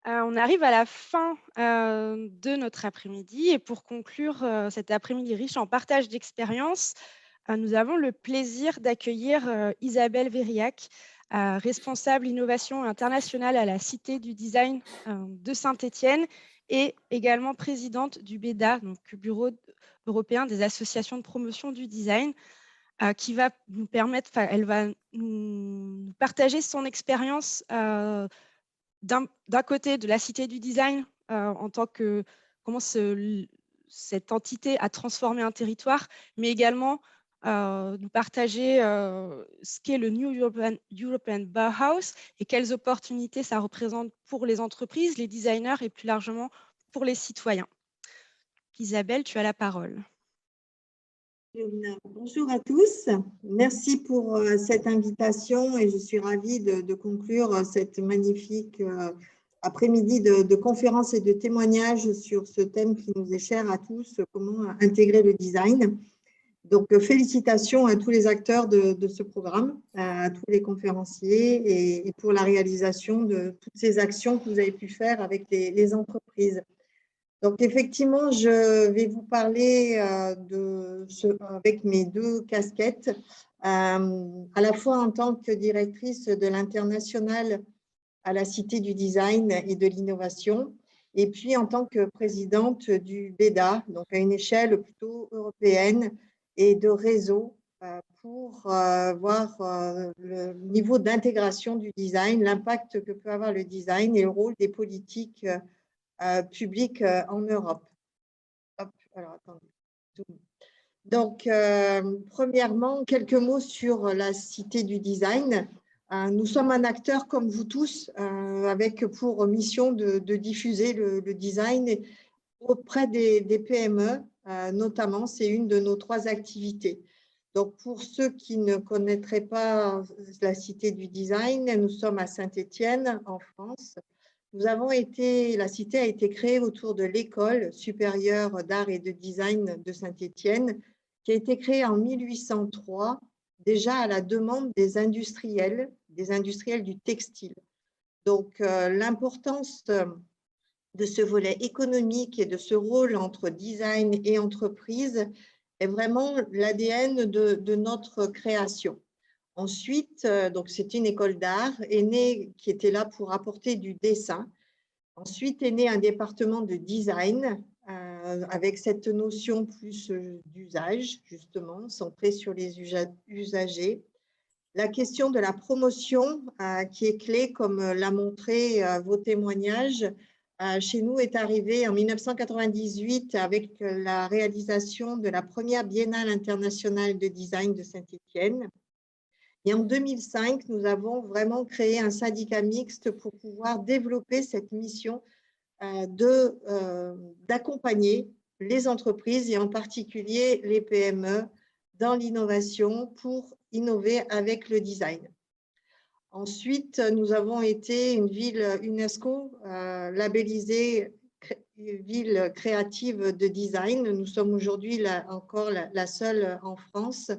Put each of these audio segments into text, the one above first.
On arrive à la fin, de notre après-midi et pour conclure, cet après-midi riche en partage d'expériences, nous avons le plaisir d'accueillir, Isabelle Vériac, responsable innovation internationale à la Cité du design, de Saint-Étienne et également présidente du BEDA, donc Bureau européen des associations de promotion du design, qui va nous permettre elle va nous partager son expérience, d'un côté de la Cité du design, en tant que comment cette entité a transformé un territoire, mais également, nous partager, ce qu'est le New European Bauhaus et quelles opportunités ça représente pour les entreprises, les designers et plus largement pour les citoyens. Isabelle, tu as la parole. Bonjour à tous, merci pour cette invitation et je suis ravie de conclure cette magnifique après-midi de conférences et de témoignages sur ce thème qui nous est cher à tous, comment intégrer le design. Donc, félicitations à tous les acteurs de ce programme, à tous les conférenciers et pour la réalisation de toutes ces actions que vous avez pu faire avec les entreprises. Donc, effectivement, je vais vous parler avec mes deux casquettes, à la fois en tant que directrice de l'international à la Cité du design et de l'innovation, et puis en tant que présidente du BEDA, donc à une échelle plutôt européenne et de réseau pour voir le niveau d'intégration du design, l'impact que peut avoir le design et le rôle des politiques public en Europe. Hop, alors, attendez. Donc, premièrement, quelques mots sur la Cité du design. Nous sommes un acteur comme vous tous, avec pour mission de diffuser le design auprès des PME, notamment. C'est une de nos 3 activités. Donc, pour ceux qui ne connaîtraient pas la Cité du design, nous sommes à Saint-Étienne, en France. La cité a été créée autour de l'École supérieure d'art et de design de Saint-Étienne, qui a été créée en 1803, déjà à la demande des industriels du textile. Donc, l'importance de ce volet économique et de ce rôle entre design et entreprise est vraiment l'ADN de notre création. Ensuite, donc c'est une école d'art qui était là pour apporter du dessin. Ensuite est né un département de design avec cette notion plus d'usage, justement, centrée sur les usagers. La question de la promotion, qui est clé, comme l'a montré vos témoignages, chez nous est arrivée en 1998 avec la réalisation de la première Biennale internationale de design de Saint-Étienne. Et en 2005, nous avons vraiment créé un syndicat mixte pour pouvoir développer cette mission d'accompagner les entreprises et en particulier les PME dans l'innovation pour innover avec le design. Ensuite, nous avons été une ville UNESCO labellisée ville créative de design. Nous sommes aujourd'hui encore la seule en France,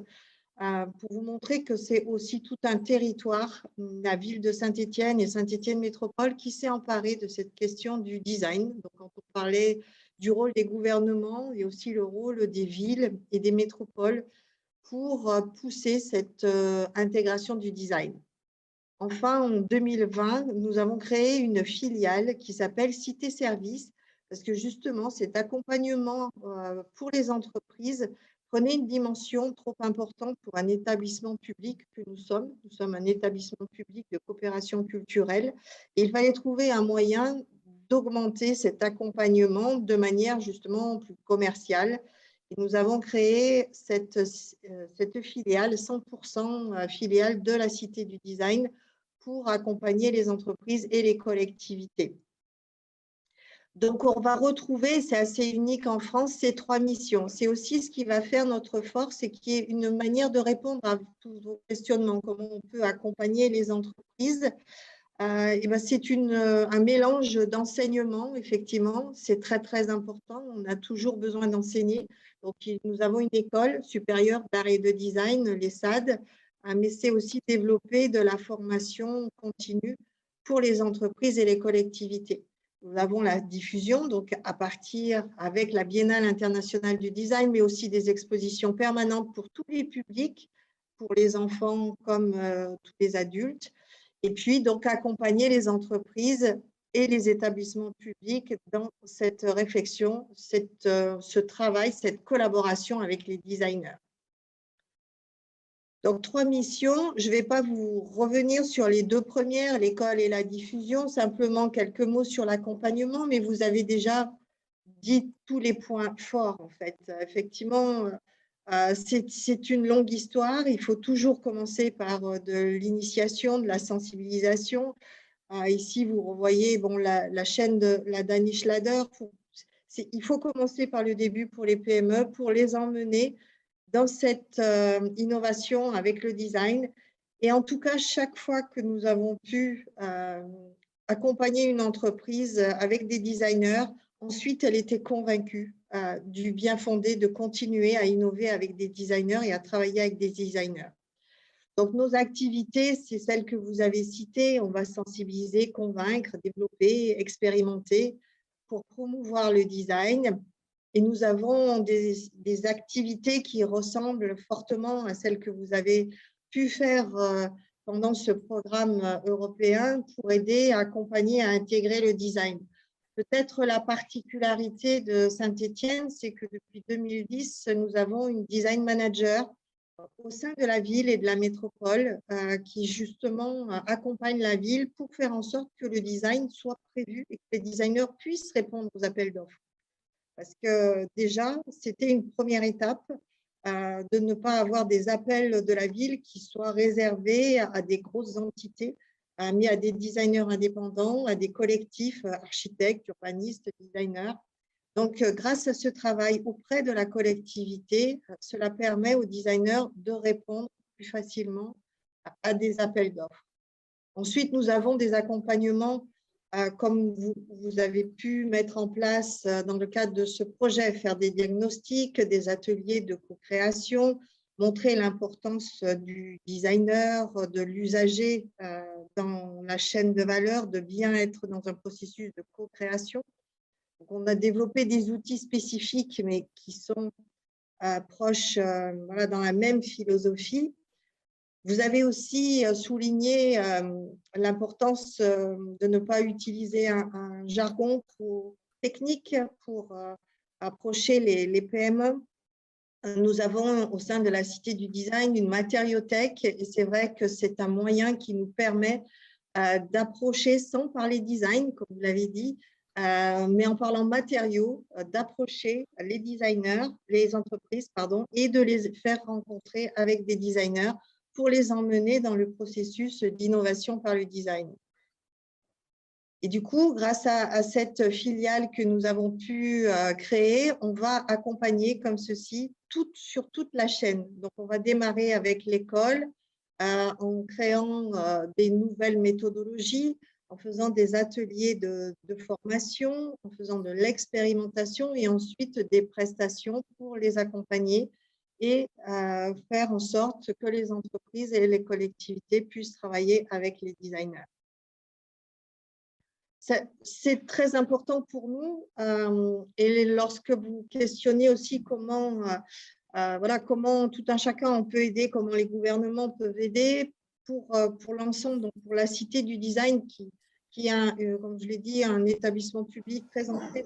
pour vous montrer que c'est aussi tout un territoire, la ville de Saint-Étienne et Saint-Étienne Métropole, qui s'est emparée de cette question du design. Donc, quand on parlait du rôle des gouvernements et aussi le rôle des villes et des métropoles pour pousser cette intégration du design. Enfin, en 2020, nous avons créé une filiale qui s'appelle Cité Service, parce que justement, cet accompagnement pour les entreprises prenait une dimension trop importante pour un établissement public que nous sommes. Nous sommes un établissement public de coopération culturelle et il fallait trouver un moyen d'augmenter cet accompagnement de manière justement plus commerciale. Et nous avons créé cette filiale, 100% filiale de la Cité du design pour accompagner les entreprises et les collectivités. Donc, on va retrouver, c'est assez unique en France, ces 3 missions. C'est aussi ce qui va faire notre force et qui est une manière de répondre à tous vos questionnements, comment on peut accompagner les entreprises. C'est un mélange d'enseignement, effectivement, c'est très, très important. On a toujours besoin d'enseigner. Donc, nous avons une école supérieure d'art et de design, l'ESSAD, mais c'est aussi développer de la formation continue pour les entreprises et les collectivités. Nous avons la diffusion, donc à partir avec la Biennale internationale du design, mais aussi des expositions permanentes pour tous les publics, pour les enfants comme tous les adultes. Et puis, donc, accompagner les entreprises et les établissements publics dans cette réflexion, ce travail, cette collaboration avec les designers. Donc, 3 missions. Je ne vais pas vous revenir sur les 2 premières, l'école et la diffusion, simplement quelques mots sur l'accompagnement, mais vous avez déjà dit tous les points forts, en fait. Effectivement, c'est une longue histoire. Il faut toujours commencer par de l'initiation, de la sensibilisation. Ici, vous revoyez bon, la chaîne de la Danish Ladder. Il faut commencer par le début pour les PME, pour les emmener dans cette innovation avec le design. Et en tout cas, chaque fois que nous avons pu accompagner une entreprise avec des designers, ensuite, elle était convaincue du bien fondé de continuer à innover avec des designers et à travailler avec des designers. Donc, nos activités, c'est celles que vous avez citées. On va sensibiliser, convaincre, développer, expérimenter pour promouvoir le design. Et nous avons des activités qui ressemblent fortement à celles que vous avez pu faire pendant ce programme européen pour aider à accompagner, à intégrer le design. Peut-être la particularité de Saint-Étienne, c'est que depuis 2010, nous avons une design manager au sein de la ville et de la métropole qui justement accompagne la ville pour faire en sorte que le design soit prévu et que les designers puissent répondre aux appels d'offres. Parce que déjà, c'était une première étape de ne pas avoir des appels de la ville qui soient réservés à des grosses entités, mais à des designers indépendants, à des collectifs, architectes, urbanistes, designers. Donc, grâce à ce travail auprès de la collectivité, cela permet aux designers de répondre plus facilement à des appels d'offres. Ensuite, nous avons des accompagnements comme vous avez pu mettre en place dans le cadre de ce projet, faire des diagnostics, des ateliers de co-création, montrer l'importance du designer, de l'usager dans la chaîne de valeur, de bien être dans un processus de co-création. On a développé des outils spécifiques, mais qui sont proches voilà, dans la même philosophie. Vous avez aussi souligné l'importance de ne pas utiliser un jargon trop technique pour approcher les PME. Nous avons au sein de la Cité du Design une matériothèque et c'est vrai que c'est un moyen qui nous permet d'approcher, sans parler design, comme vous l'avez dit, mais en parlant matériaux, d'approcher les designers, les entreprises, pardon, et de les faire rencontrer avec des designers pour les emmener dans le processus d'innovation par le design. Et du coup, grâce à cette filiale que nous avons pu créer, on va accompagner comme ceci sur toute la chaîne. Donc, on va démarrer avec l'école en créant des nouvelles méthodologies, en faisant des ateliers de formation, en faisant de l'expérimentation et ensuite des prestations pour les accompagner et faire en sorte que les entreprises et les collectivités puissent travailler avec les designers. C'est très important pour nous et lorsque vous questionnez aussi comment, voilà, comment tout un chacun on peut aider, comment les gouvernements peuvent aider pour l'ensemble, donc pour la Cité du Design qui est, comme je l'ai dit, un établissement public très ancré.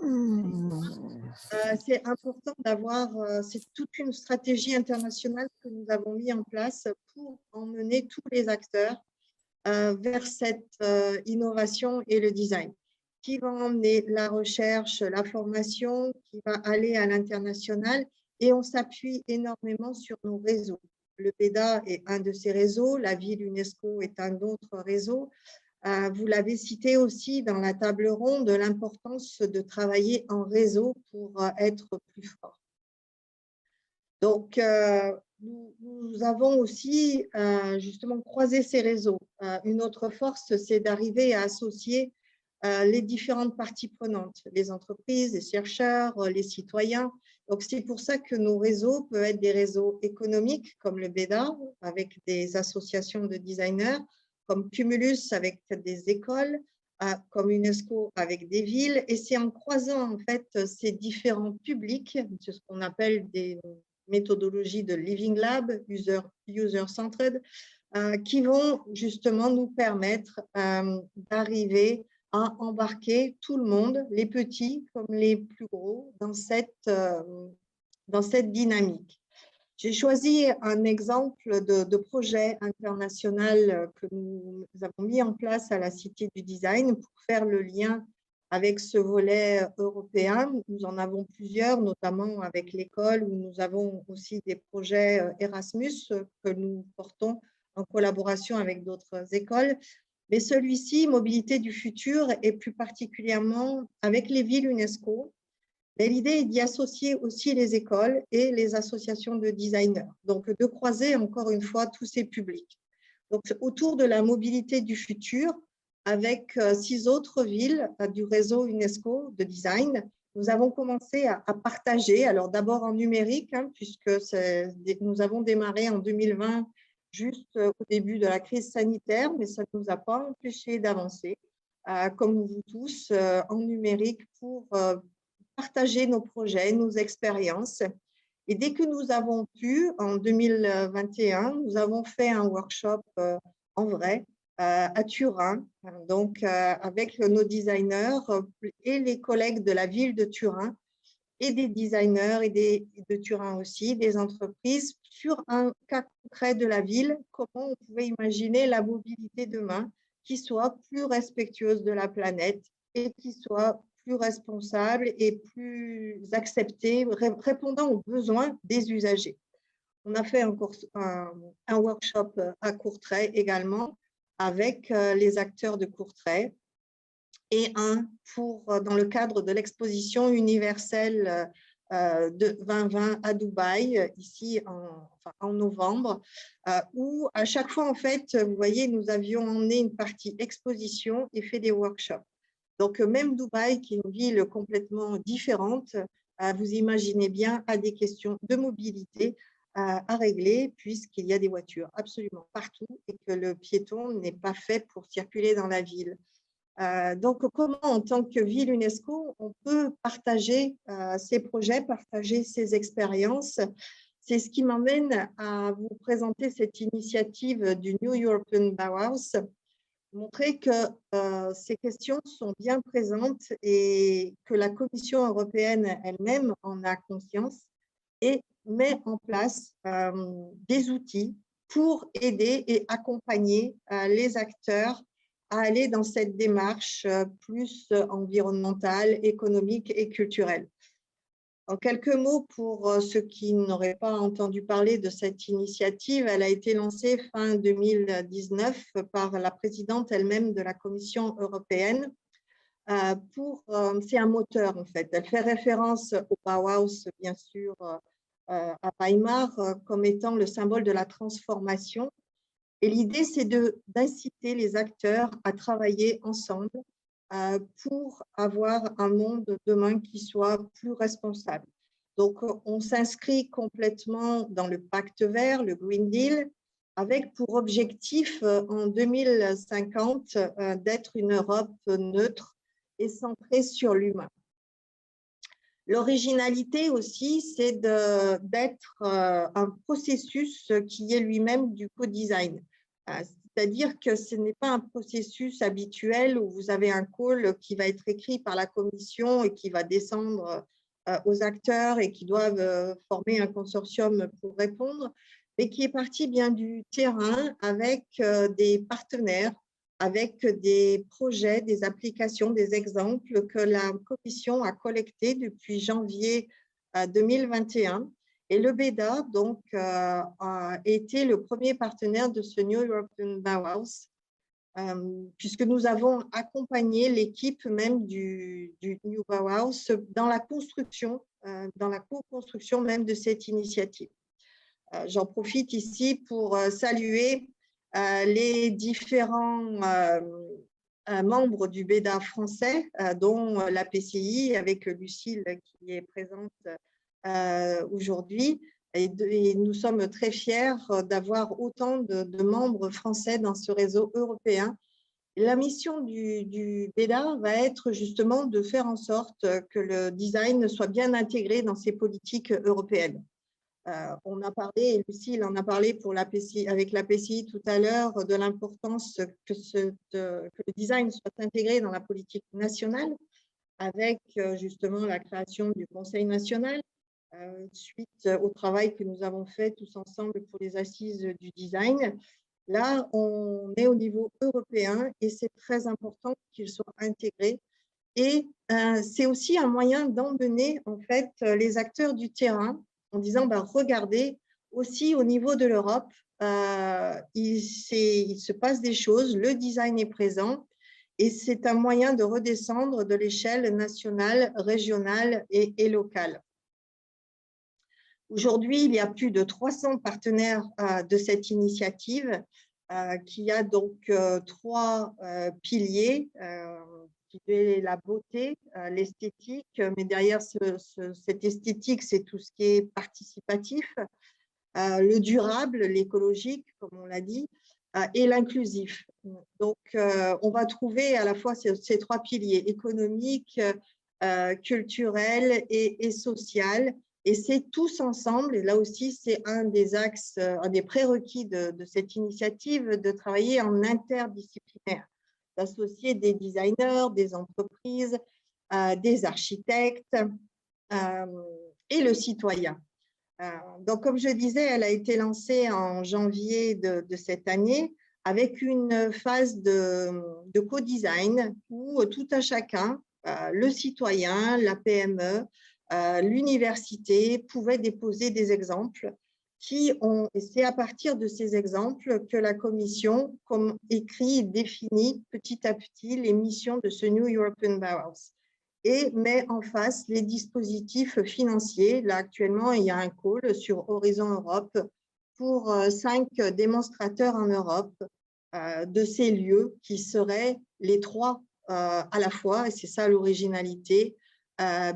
C'est important d'avoir, c'est toute une stratégie internationale que nous avons mis en place pour emmener tous les acteurs vers cette innovation et le design, qui va emmener la recherche, la formation, qui va aller à l'international et on s'appuie énormément sur nos réseaux. Le BEDA est un de ces réseaux, la ville UNESCO est un autre réseau. Vous l'avez cité aussi dans la table ronde, l'importance de travailler en réseau pour être plus fort. Donc, nous avons aussi justement croisé ces réseaux. Une autre force, c'est d'arriver à associer les différentes parties prenantes, les entreprises, les chercheurs, les citoyens. Donc, c'est pour ça que nos réseaux peuvent être des réseaux économiques, comme le BEDA, avec des associations de designers, comme Cumulus avec des écoles, comme UNESCO avec des villes. Et c'est en croisant en fait ces différents publics, c'est ce qu'on appelle des méthodologies de Living Lab, user-centered, qui vont justement nous permettre d'arriver à embarquer tout le monde, les petits comme les plus gros, dans cette dynamique. J'ai choisi un exemple de projet international que nous avons mis en place à la Cité du Design pour faire le lien avec ce volet européen. Nous en avons plusieurs, notamment avec l'école, où nous avons aussi des projets Erasmus que nous portons en collaboration avec d'autres écoles. Mais celui-ci, Mobilité du futur, et plus particulièrement avec les villes UNESCO. Mais l'idée est d'y associer aussi les écoles et les associations de designers. Donc, de croiser encore une fois tous ces publics. Donc, autour de la mobilité du futur, avec 6 autres villes du réseau UNESCO de design, nous avons commencé à partager, alors d'abord en numérique, puisque nous avons démarré en 2020, juste au début de la crise sanitaire, mais ça ne nous a pas empêché d'avancer, comme vous tous, en numérique pour partager nos projets, nos expériences. Et dès que nous avons pu, en 2021, nous avons fait un workshop en vrai à Turin, donc avec nos designers et les collègues de la ville de Turin et des designers et de Turin aussi, des entreprises, sur un cas concret de la ville, comment on pouvait imaginer la mobilité demain qui soit plus respectueuse de la planète et qui soit plus responsable et plus acceptée, répondant aux besoins des usagers. On a fait un workshop à Courtrai également avec les acteurs de Courtrai et dans le cadre de l'exposition universelle de 2020 à Dubaï, ici en novembre, où à chaque fois, en fait, vous voyez, nous avions emmené une partie exposition et fait des workshops. Donc, même Dubaï, qui est une ville complètement différente, vous imaginez bien, a des questions de mobilité à régler, puisqu'il y a des voitures absolument partout et que le piéton n'est pas fait pour circuler dans la ville. Donc, comment, en tant que ville UNESCO, on peut partager ces projets, partager ces expériences? C'est ce qui m'amène à vous présenter cette initiative du New European Bauhaus, montrer que ces questions sont bien présentes et que la Commission européenne elle-même en a conscience et met en place des outils pour aider et accompagner les acteurs à aller dans cette démarche plus environnementale, économique et culturelle. En quelques mots, pour ceux qui n'auraient pas entendu parler de cette initiative, elle a été lancée fin 2019 par la présidente elle-même de la Commission européenne. C'est un moteur, en fait. Elle fait référence au Bauhaus, bien sûr, à Weimar, comme étant le symbole de la transformation. Et l'idée, c'est d'inciter les acteurs à travailler ensemble pour avoir un monde demain qui soit plus responsable. Donc, on s'inscrit complètement dans le pacte vert, le Green Deal, avec pour objectif en 2050 d'être une Europe neutre et centrée sur l'humain. L'originalité aussi, c'est d'être un processus qui est lui-même du co-design. C'est-à-dire que ce n'est pas un processus habituel où vous avez un call qui va être écrit par la commission et qui va descendre aux acteurs et qui doivent former un consortium pour répondre, mais qui est parti bien du terrain avec des partenaires, avec des projets, des applications, des exemples que la Commission a collectés depuis janvier 2021. Et le BEDA, donc, a été le premier partenaire de ce New European Bauhaus, puisque nous avons accompagné l'équipe même du New Bauhaus dans la construction, dans la co-construction même de cette initiative. J'en profite ici pour saluer les différents membres du BEDA français, dont la PCI, avec Lucille qui est présente aujourd'hui. Et nous sommes très fiers d'avoir autant de membres français dans ce réseau européen. La mission du BEDA va être justement de faire en sorte que le design soit bien intégré dans ces politiques européennes. On a parlé, et Lucille en a parlé pour avec la PCI tout à l'heure, de l'importance que le design soit intégré dans la politique nationale, avec justement la création du Conseil national, suite au travail que nous avons fait tous ensemble pour les assises du design. Là, on est au niveau européen et c'est très important qu'il soit intégré. Et c'est aussi un moyen d'emmener en fait les acteurs du terrain en disant regardez, aussi au niveau de l'Europe, il se passe des choses, le design est présent et c'est un moyen de redescendre de l'échelle nationale, régionale et locale. Aujourd'hui, il y a plus de 300 partenaires de cette initiative qui a donc 3 piliers qui est la beauté, l'esthétique, mais derrière cette esthétique, c'est tout ce qui est participatif, le durable, l'écologique, comme on l'a dit, et l'inclusif. Donc, on va trouver à la fois ces 3 piliers, économique, culturel et social. Et c'est tous ensemble, et là aussi, c'est un des axes, un des prérequis de cette initiative, de travailler en interdisciplinaire, d'associer des designers, des entreprises, des architectes et le citoyen. Donc, comme je disais, elle a été lancée en janvier de cette année avec une phase de co-design où tout un chacun, le citoyen, la PME, l'université pouvaient déposer des exemples et c'est à partir de ces exemples que la commission écrit et définit petit à petit les missions de ce New European Bauhaus et met en face les dispositifs financiers. Là, actuellement, il y a un call sur Horizon Europe pour 5 démonstrateurs en Europe de ces lieux qui seraient les 3 à la fois, et c'est ça l'originalité,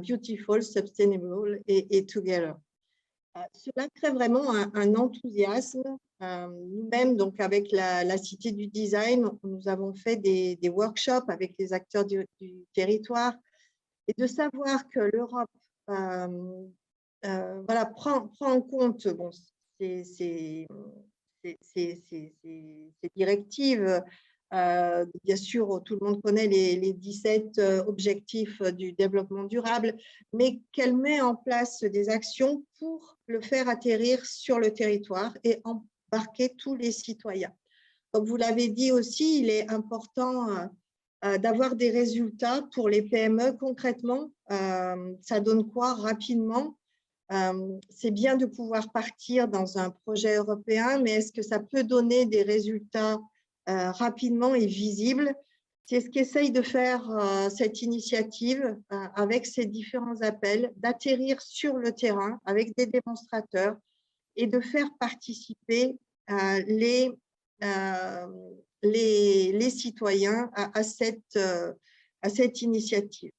Beautiful, Sustainable et Together. Cela crée vraiment un enthousiasme. Nous-mêmes, donc avec la Cité du Design, nous avons fait des workshops avec les acteurs du territoire, et de savoir que l'Europe prend en compte ces directives. Bien sûr, tout le monde connaît les 17 objectifs du développement durable, mais qu'elle met en place des actions pour le faire atterrir sur le territoire et embarquer tous les citoyens. Comme vous l'avez dit aussi, il est important d'avoir des résultats pour les PME concrètement. Ça donne quoi rapidement? C'est bien de pouvoir partir dans un projet européen, mais est-ce que ça peut donner des résultats rapidement et visibles? C'est ce qu'essaye de faire cette initiative avec ces différents appels, d'atterrir sur le terrain avec des démonstrateurs et de faire participer les citoyens à cette initiative.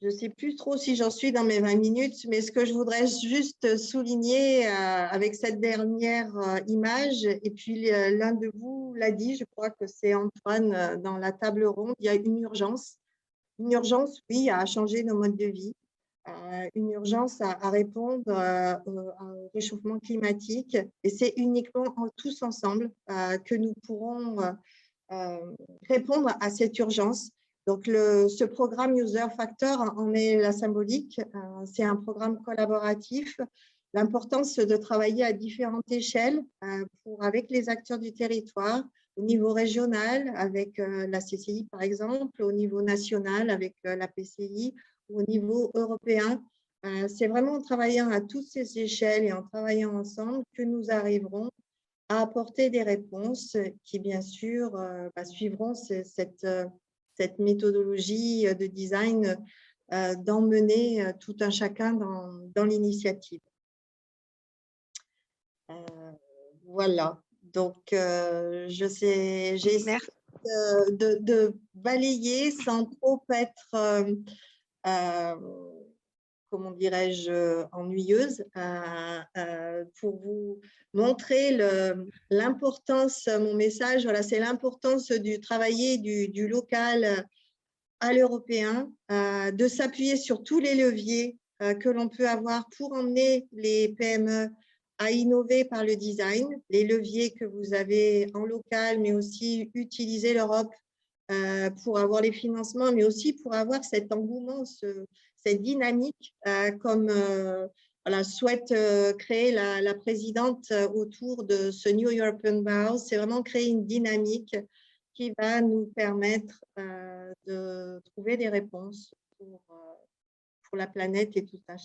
Je ne sais plus trop si j'en suis dans mes 20 minutes, mais ce que je voudrais juste souligner avec cette dernière image, et puis l'un de vous l'a dit, je crois que c'est Antoine dans la table ronde, il y a une urgence. Une urgence, oui, à changer nos modes de vie, une urgence à répondre au réchauffement climatique. Et c'est uniquement tous ensemble que nous pourrons répondre à cette urgence. Donc, ce programme User Factor en est la symbolique. C'est un programme collaboratif. L'importance de travailler à différentes échelles avec les acteurs du territoire, au niveau régional avec la CCI par exemple, au niveau national avec la PCI, au niveau européen. C'est vraiment en travaillant à toutes ces échelles et en travaillant ensemble que nous arriverons à apporter des réponses qui, bien sûr, suivront cette méthodologie de design d'emmener tout un chacun dans l'initiative. Voilà. Donc, j'ai essayé de balayer sans trop être comment dirais-je, ennuyeuse, pour vous montrer l'importance, mon message, voilà, c'est l'importance du travailler du local à l'européen, de s'appuyer sur tous les leviers que l'on peut avoir pour emmener les PME à innover par le design, les leviers que vous avez en local, mais aussi utiliser l'Europe pour avoir les financements, mais aussi pour avoir cet engouement, cette dynamique, comme voilà, souhaite créer la présidente autour de ce New European Bauhaus. C'est vraiment créer une dynamique qui va nous permettre de trouver des réponses pour la planète et tout ça.